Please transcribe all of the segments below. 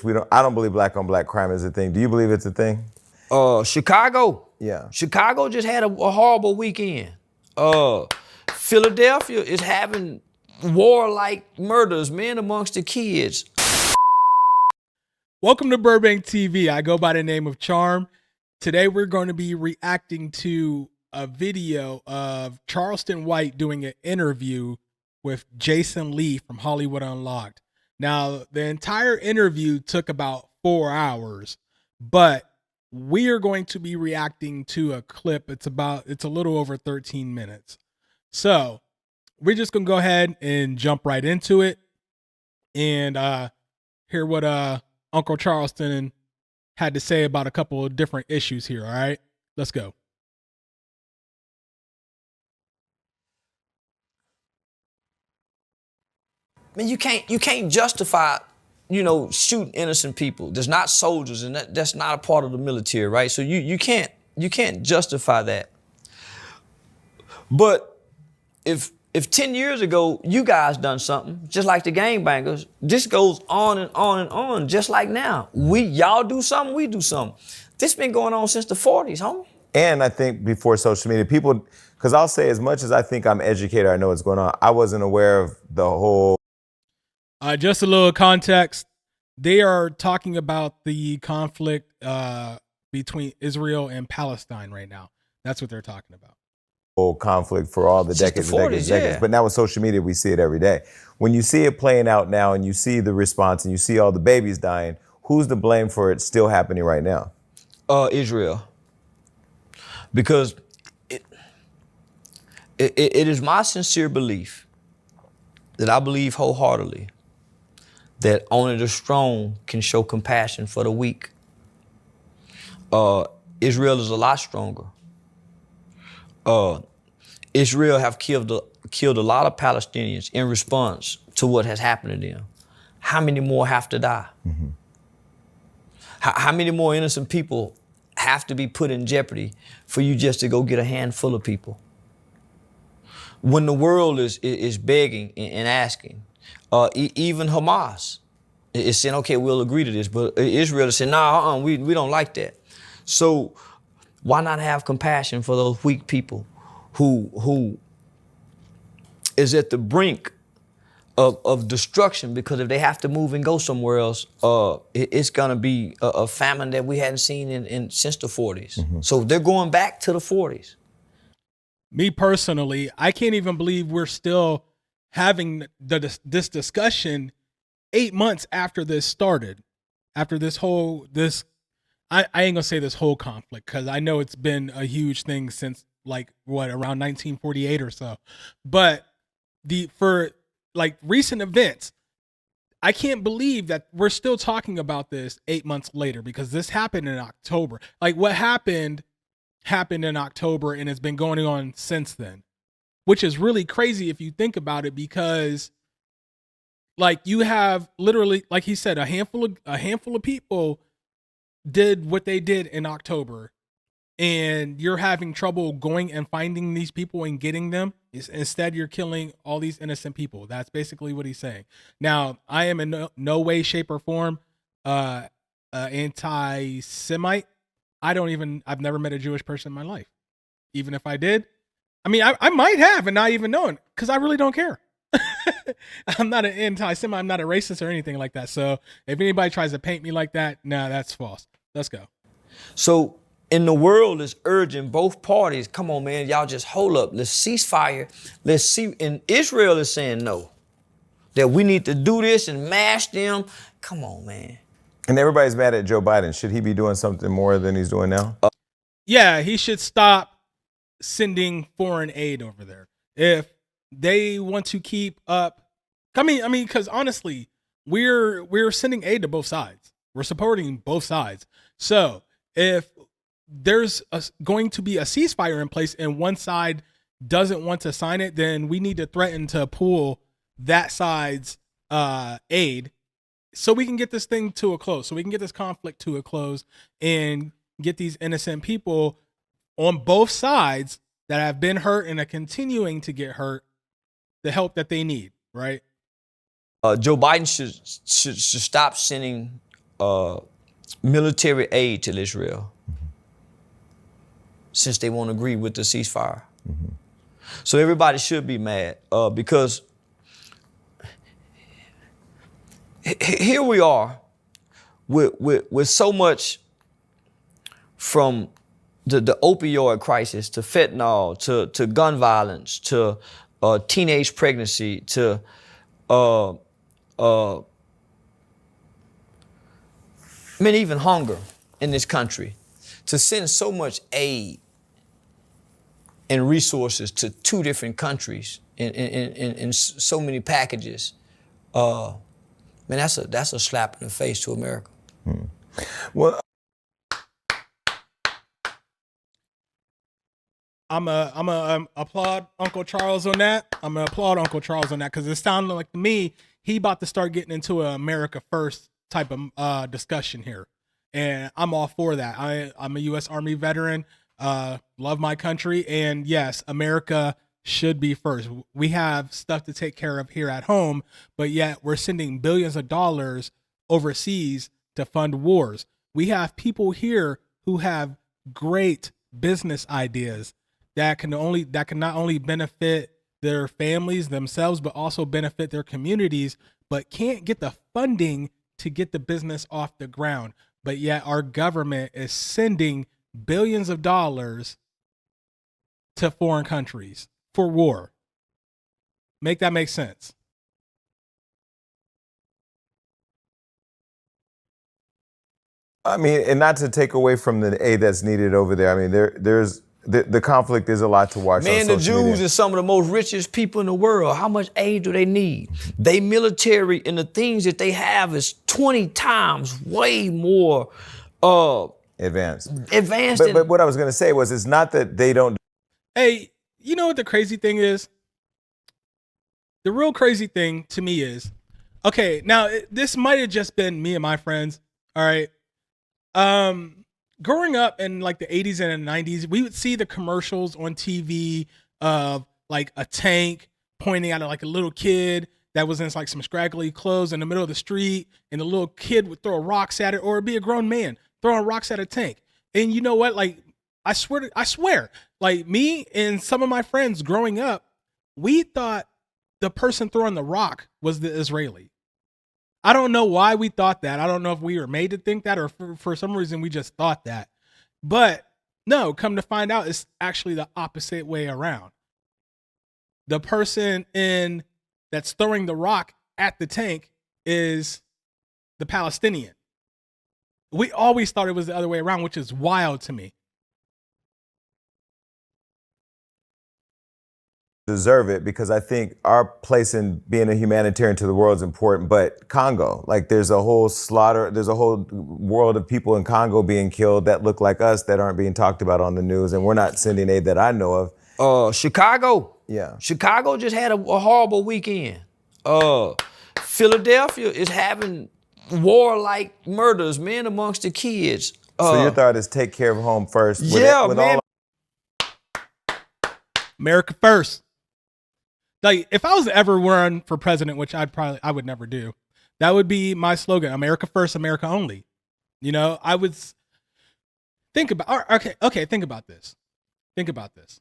I don't believe black on black crime is a thing. Do you believe it's a thing? Chicago. Yeah. Chicago just had a horrible weekend. Philadelphia is having warlike murders, men amongst the kids. Welcome to Burbank TV. I go by the name of Charm. Today we're going to be reacting to a video of Charleston White doing an interview with Jason Lee from Hollywood Unlocked. Now, the entire interview took about 4 hours, but we are going to be reacting to a clip. It's a little over 13 minutes. So we're just going to go ahead and jump right into it and hear what Uncle Charleston had to say about a couple of different issues here. All right, let's go. Man, you can't justify, shooting innocent people. There's not soldiers, and that's not a part of the military, right? So you can't justify that. But if 10 years ago you guys done something, just like the gangbangers, this goes on and on and on, just like now. Y'all do something, we do something. This been going on since the 40s, homie. And I think before social media, people, because I'll say as much as I think I'm educated, I know what's going on, I wasn't aware of the whole. Just a little context. They are talking about the conflict between Israel and Palestine right now. That's what they're talking about. Whole conflict for all the Since decades the 40s, and decades, decades. yeah. But now with social media, we see it every day. When you see it playing out now and you see the response and you see all the babies dying, who's to blame for it still happening right now? Israel. Because it is my sincere belief that I believe wholeheartedly that only the strong can show compassion for the weak. Israel is a lot stronger. Israel have killed a lot of Palestinians in response to what has happened to them. How many more have to die? Mm-hmm. How many more innocent people have to be put in jeopardy for you just to go get a handful of people? When the world is begging and asking, even Hamas is saying, okay, we'll agree to this, but Israel is saying, nah, we don't like that. So why not have compassion for those weak people who is at the brink of destruction? Because if they have to move and go somewhere else, it's gonna be a famine that we hadn't seen since the 40s. Mm-hmm. So they're going back to the 40s. Me personally, I can't even believe we're still having this discussion 8 months after this started, after I ain't gonna say this whole conflict, because I know it's been a huge thing since around 1948 or so. But for recent events, I can't believe that we're still talking about this 8 months later, because this happened in October. What happened in October, and it's been going on since then, which is really crazy if you think about it, because you have literally, like he said, a handful of people did what they did in October, and you're having trouble going and finding these people and getting them. Instead, you're killing all these innocent people. That's basically what he's saying. Now, I am in no way, shape, or form anti-Semite. I've never met a Jewish person in my life. Even if I did, I might have and not even known, because I really don't care. I'm not an anti-Semite. I'm not a racist or anything like that. So if anybody tries to paint me like that, nah, that's false. Let's go. So in the world is urging both parties, come on, man, y'all just hold up. Let's cease fire. Let's see. And Israel is saying no, that we need to do this and mash them. Come on, man. And everybody's mad at Joe Biden. Should he be doing something more than he's doing now? Yeah, he should stop sending foreign aid over there. If they want to keep up, because honestly, we're sending aid to both sides. We're supporting both sides. So if there's going to be a ceasefire in place and one side doesn't want to sign it, then we need to threaten to pull that side's aid, so we can get this thing to a close, so we can get this conflict to a close and get these innocent people on both sides that have been hurt and are continuing to get hurt the help that they need, right? Joe Biden should stop sending military aid to Israel since they won't agree with the ceasefire. So everybody should be mad because here we are with so much from the opioid crisis to fentanyl to gun violence to teenage pregnancy to even hunger in this country, to send so much aid and resources to two different countries in so many packages. Man, that's a slap in the face to America. Well, I'm a applaud Uncle Charles on that. I'm gonna applaud Uncle Charles on that because it sounded like to me he about to start getting into an America first type of discussion here, and I'm all for that. I'm a U.S. Army veteran, love my country, and yes, America should be first. We have stuff to take care of here at home, but yet we're sending billions of dollars overseas to fund wars. We have people here who have great business ideas that can not only benefit their families themselves, but also benefit their communities, but can't get the funding to get the business off the ground. But yet our government is sending billions of dollars to foreign countries for war. Make that make sense. I mean, and not to take away from the aid that's needed over there. I mean, there's the conflict is a lot to watch. Man, on the social Jews media. are some of the most richest people in the world. How much aid do they need? They military and the things that they have is 20 times way more Advanced. advanced. But what I was going to say was, it's not that they don't. Hey, you know what the crazy thing is? The real crazy thing to me is, okay, now this might have just been me and my friends. All right. Growing up in like the 80s and the 90s, we would see the commercials on TV of like a tank pointing at like a little kid that was in like some scraggly clothes in the middle of the street, and the little kid would throw rocks at it, or it'd be a grown man throwing rocks at a tank. And you know what? Like, I swear, like me and some of my friends growing up, we thought the person throwing the rock was the Israeli. I don't know why we thought that. I don't know if we were made to think that, or for some reason we just thought that. But no, come to find out, it's actually the opposite way around. The person that's throwing the rock at the tank is the Palestinian. We always thought it was the other way around, which is wild to me. Deserve it, because I think our place in being a humanitarian to the world is important. But Congo, like, there's a whole slaughter, there's a whole world of people in Congo being killed that look like us that aren't being talked about on the news, and we're not sending aid that I know of. Chicago. Yeah. Chicago just had a horrible weekend. Philadelphia is having warlike murders, men amongst the kids. So your thought is take care of home first. Man. America first. Like, if I was to ever run for president, which I would never do, that would be my slogan: America first, America only. You know, I would think about. Okay, think about this. Think about this.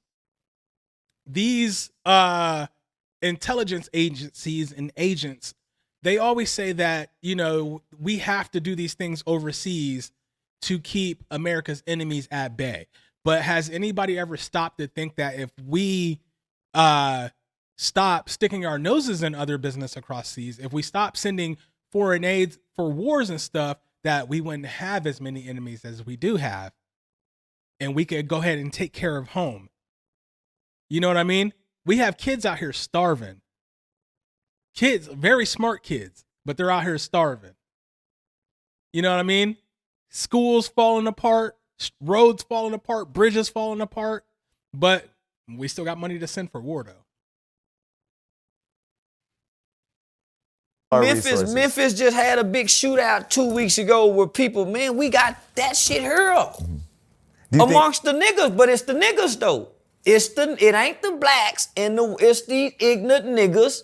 These intelligence agencies and agents, they always say that, you know, we have to do these things overseas to keep America's enemies at bay. But has anybody ever stopped to think that if we stop sticking our noses in other business across seas, if we stop sending foreign aid for wars and stuff, that we wouldn't have as many enemies as we do have, and we could go ahead and take care of home? You know what I mean? We have kids out here starving. Kids, very smart kids, but they're out here starving. You know what I mean? Schools falling apart, roads falling apart, bridges falling apart, but we still got money to send for war, though. Memphis just had a big shootout 2 weeks ago where people, man, we got that shit here amongst the niggas, but it's the niggas though. It ain't the blacks it's the ignorant niggas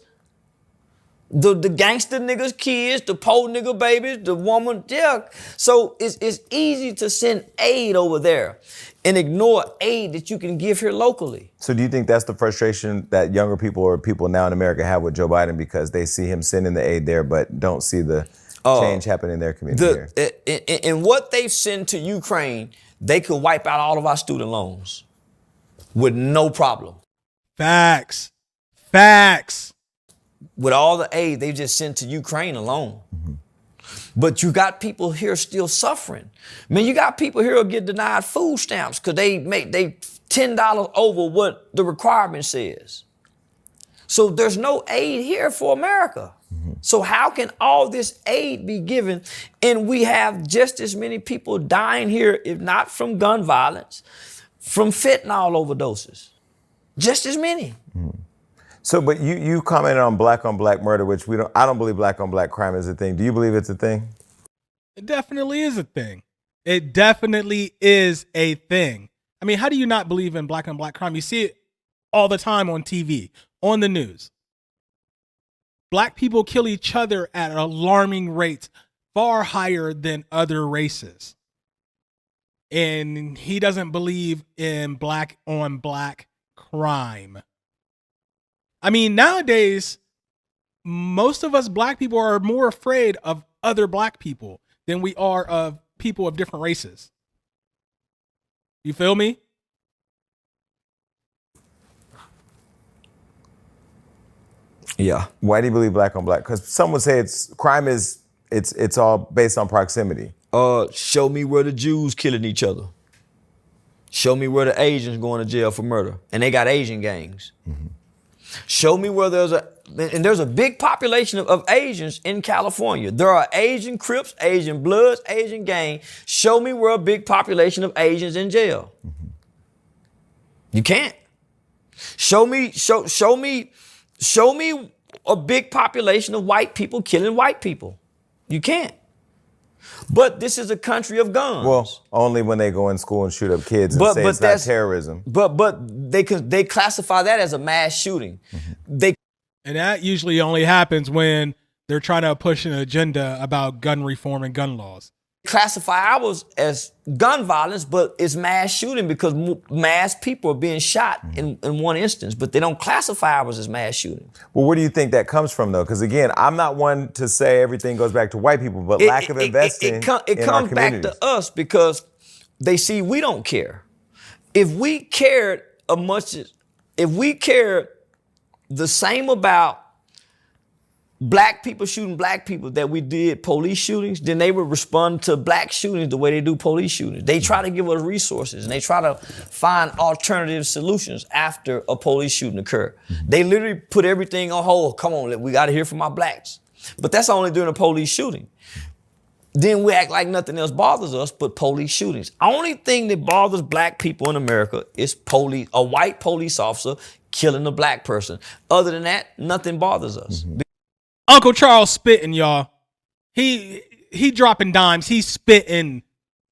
The gangster niggas' kids, the poor nigga babies, the woman, yeah. So it's easy to send aid over there and ignore aid that you can give here locally. So do you think that's the frustration that younger people or people now in America have with Joe Biden because they see him sending the aid there but don't see the change happening in their community here? In what they've sent to Ukraine, they could wipe out all of our student loans with no problem. Facts. With all the aid they just sent to Ukraine alone. But you got people here still suffering. Man, you got people here who get denied food stamps because they $10 over what the requirement says. So there's no aid here for America. So how can all this aid be given and we have just as many people dying here, if not from gun violence, from fentanyl overdoses? Just as many. So, but you commented on black murder, which I don't believe black on black crime is a thing. Do you believe it's a thing? It definitely is a thing. It definitely is a thing. I mean, how do you not believe in black on black crime? You see it all the time on TV, on the news. Black people kill each other at alarming rates, far higher than other races. And he doesn't believe in black on black crime. I mean, nowadays, most of us black people are more afraid of other black people than we are of people of different races. You feel me? Yeah. Why do you believe black on black? Because some would say crime is all based on proximity. Show me where the Jews killing each other. Show me where the Asians going to jail for murder. And they got Asian gangs. Show me where there's a big population of Asians in California. There are Asian Crips, Asian Bloods, Asian gang. Show me where a big population of Asians in jail. You can't. Show me a big population of white people killing white people. You can't. But this is a country of guns. Well, only when they go in school and shoot up kids and say it's not terrorism. But they classify that as a mass shooting. And that usually only happens when they're trying to push an agenda about gun reform and gun laws. Classify ours as gun violence, but it's mass shooting because mass people are being shot in one instance, but they don't classify ours as mass shooting. Well, where do you think that comes from, though? Because, again, I'm not one to say everything goes back to white people, but lack of investing it comes back to us because they see we don't care. If we cared the same about black people shooting black people that we did police shootings, then they would respond to black shootings the way they do police shootings. They try to give us resources and they try to find alternative solutions after a police shooting occurred. They literally put everything on hold. Come on, we got to hear from our blacks. But that's only during a police shooting. Then we act like nothing else bothers us but police shootings. Only thing that bothers black people in America is a white police officer killing a black person. Other than that, nothing bothers us. Uncle Charles spitting, y'all. He dropping dimes. He's spitting.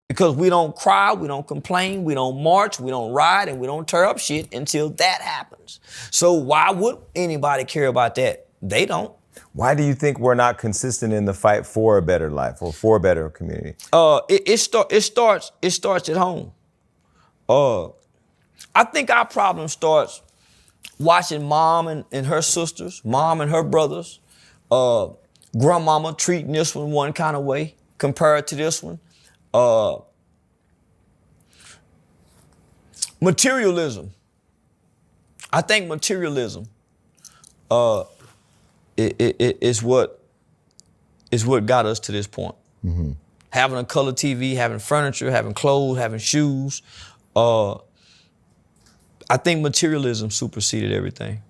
Because we don't cry, we don't complain, we don't march, we don't ride, and we don't tear up shit until that happens. So why would anybody care about that? They don't. Why do you think we're not consistent in the fight for a better life or for a better community? It starts at home. I think our problem starts watching mom and her sisters, mom and her brothers, grandmama treating this one kind of way compared to this one. Materialism. I think materialism is what got us to this point. Having a color TV, having furniture, having clothes, having shoes. I think materialism superseded everything.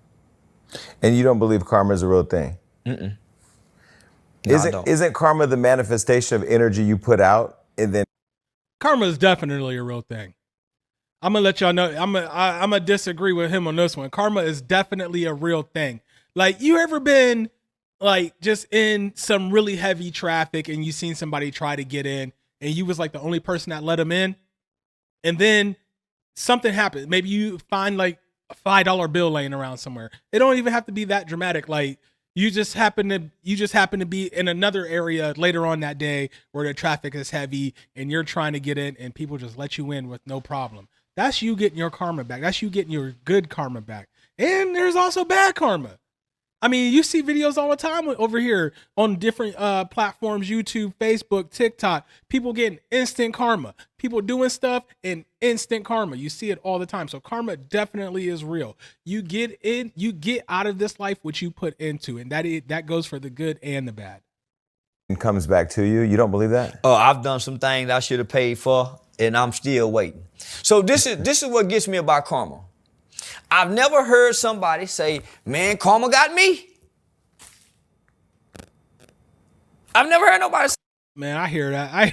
And you don't believe karma is a real thing? Mm-mm. No, I don't. Isn't karma the manifestation of energy you put out and then? Karma is definitely a real thing. I'm gonna let y'all know. I'm gonna disagree with him on this one. Karma is definitely a real thing. Like, you ever been like just in some really heavy traffic and you seen somebody try to get in and you was like the only person that let them in, and then something happened. Maybe you find like a $5 bill laying around somewhere. It don't even have to be that dramatic. Like, You just happen to be in another area later on that day where the traffic is heavy and you're trying to get in and people just let you in with no problem. That's you getting your karma back. That's you getting your good karma back. And there's also bad karma. I mean, you see videos all the time over here on different platforms, YouTube, Facebook, TikTok, people getting instant karma, people doing stuff in instant karma. You see it all the time. So karma definitely is real. You get out of this life what you put into, and that goes for the good and the bad. It comes back to you. You don't believe that? Oh, I've done some things I should have paid for, and I'm still waiting. So this is what gets me about karma. I've never heard somebody say, man, karma got me. I've never heard nobody say, man, I hear that. I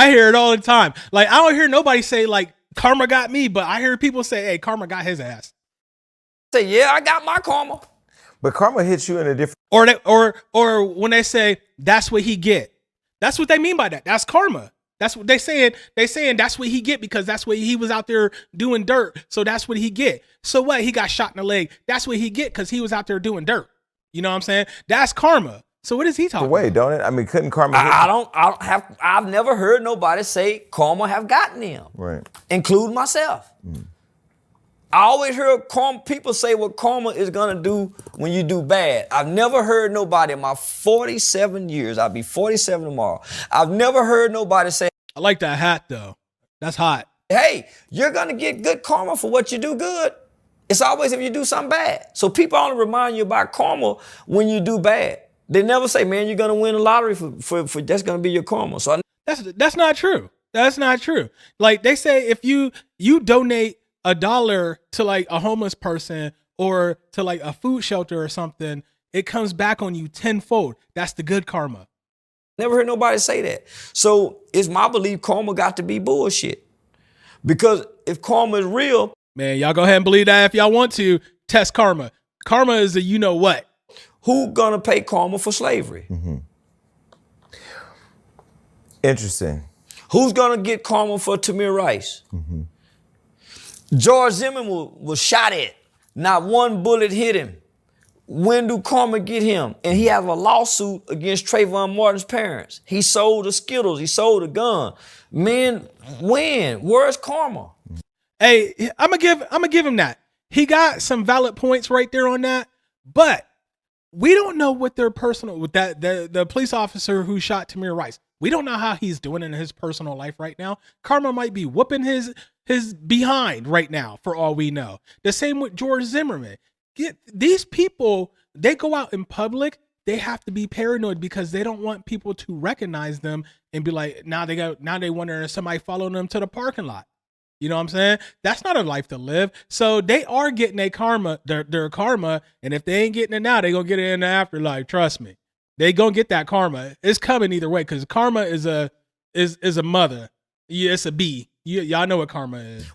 hear it all the time. Like, I don't hear nobody say, like, karma got me, but I hear people say, hey, karma got his ass. say, yeah, I got my karma. But karma hits you in a different. Or when they say, that's what he get. That's what they mean by that. That's karma. That's what they saying. They saying that's what he get because that's what he was out there doing dirt. So that's what he get. So what? He got shot in the leg. That's what he get because he was out there doing dirt. You know what I'm saying? That's karma. So what is he talking Wait, about? don't it? I mean, couldn't karma hit I've never heard nobody say karma have gotten them. Right. Including myself. I always heard people say what karma is going to do when you do bad. I've never heard nobody in my 47 years, I'll be 47 tomorrow. I've never heard nobody say, I like that hat though. That's hot. hey, you're going to get good karma for what you do good. It's always if you do something bad. So people only remind you about karma when you do bad. They never say, man, you're going to win the lottery for that's going to be your karma. So That's not true. That's not true. Like they say, if you donate $1 to like a homeless person or to like a food shelter or something, it comes back on you tenfold. That's the good karma. never heard nobody say that. So it's my belief karma got to be bullshit. Because if karma is real, Man, y'all go ahead and believe that if y'all want to. Test karma. Karma is a you know what. who gonna pay karma for slavery? Interesting. Who's gonna get karma for Tamir Rice? George Zimmerman was shot at. Not one bullet hit him. When do karma get him? And he has a lawsuit against Trayvon Martin's parents. He sold the Skittles. He sold a gun. Men win. Where's karma? Hey, I'm gonna give him that. He got some valid points right there on that, but we don't know what their personal with that the police officer who shot Tamir Rice. We don't know how he's doing in his personal life right now. Karma might be whooping his behind right now for all we know. The same with George Zimmerman. These people, they go out in public, they have to be paranoid because they don't want people to recognize them and be like, now they wonder if somebody following them to the parking lot. You know what I'm saying? That's not a life to live. So they are getting their karma, and if they ain't getting it now, they gonna get it in the afterlife. Trust me, they gonna get that karma. It's coming either way because karma is a mother. Yeah, it's a bee. Y'all know what karma is.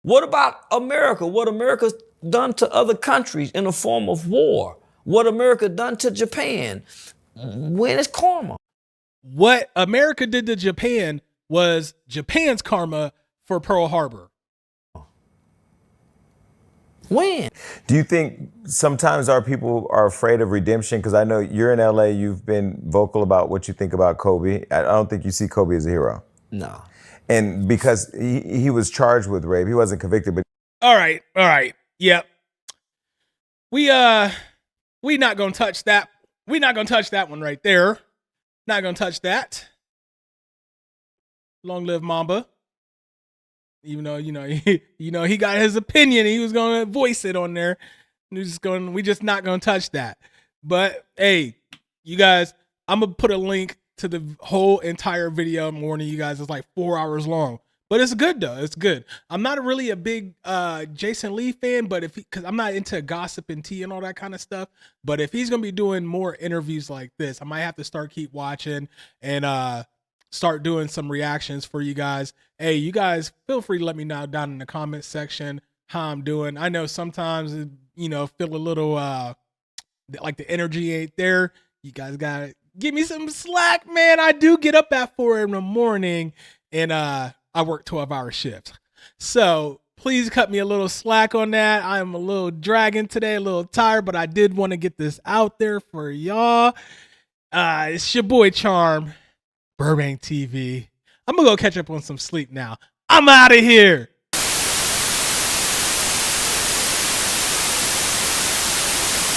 What about America? What America's done to other countries in the form of war? What America done to Japan? When is karma? What America did to Japan was Japan's karma for Pearl Harbor. When? Do you think sometimes our people are afraid of redemption? Because I know you're in LA, you've been vocal about what you think about Kobe. I don't think you see Kobe as a hero. No. And because he was charged with rape, he wasn't convicted, but All right. Yep. We not gonna touch that. We not gonna touch that one right there. Not gonna touch that. Long live Mamba. Even though he got his opinion, he was gonna voice it on there. We just not gonna touch that. But hey, you guys, I'm gonna put a link to the whole entire video. I'm warning you guys, it's like 4 hours long. But it's good though. It's good. I'm not really a big Jason Lee fan, but because I'm not into gossip and tea and all that kind of stuff. But if he's gonna be doing more interviews like this, I might have to keep watching and start doing some reactions for you guys. Hey, you guys feel free to let me know down in the comment section how I'm doing. I know sometimes feel a little like the energy ain't there. You guys gotta give me some slack, man. I do get up at 4 in the morning and I work 12-hour shifts. So Please cut me a little slack on that. I'm a little dragging today, a little tired, but I did want to get this out there for y'all. It's your boy Charm, Burbank TV. I'm going to go catch up on some sleep now. I'm out of here.